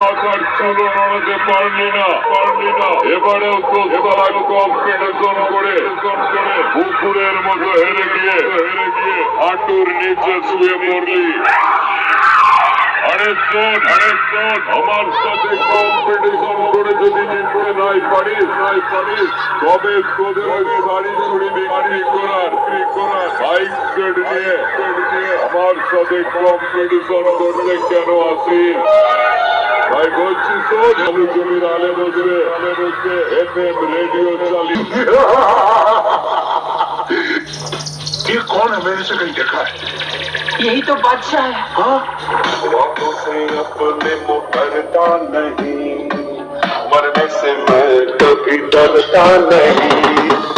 আকার চুলো নড়াতে পারলি না এবারেও তো কম্পিটিশন করে পুকুরের মতো হেরে গিয়ে হাঁটুর নিচে শুয়ে পড়লি। আরে শোন আমার সাথে কম্পিটিশন করে যদি জিততে নাই পারিস তবে তোদের ওই শাড়ি চুড়ি বিক্রি করার বাইক সেট নিয়ে আমার সাথে কম্পিটিশন করতে কেন আসিস? ভাই বলছি তো ঝালু জমির আলে বসবে FM रेडियो चाली। ये कौन है? मैंने से कहीं देखा है। यही तो बादशाह है। हाँ, बातों से अपने मुकरता नहीं, मरने से मैं कभी डरता नहीं।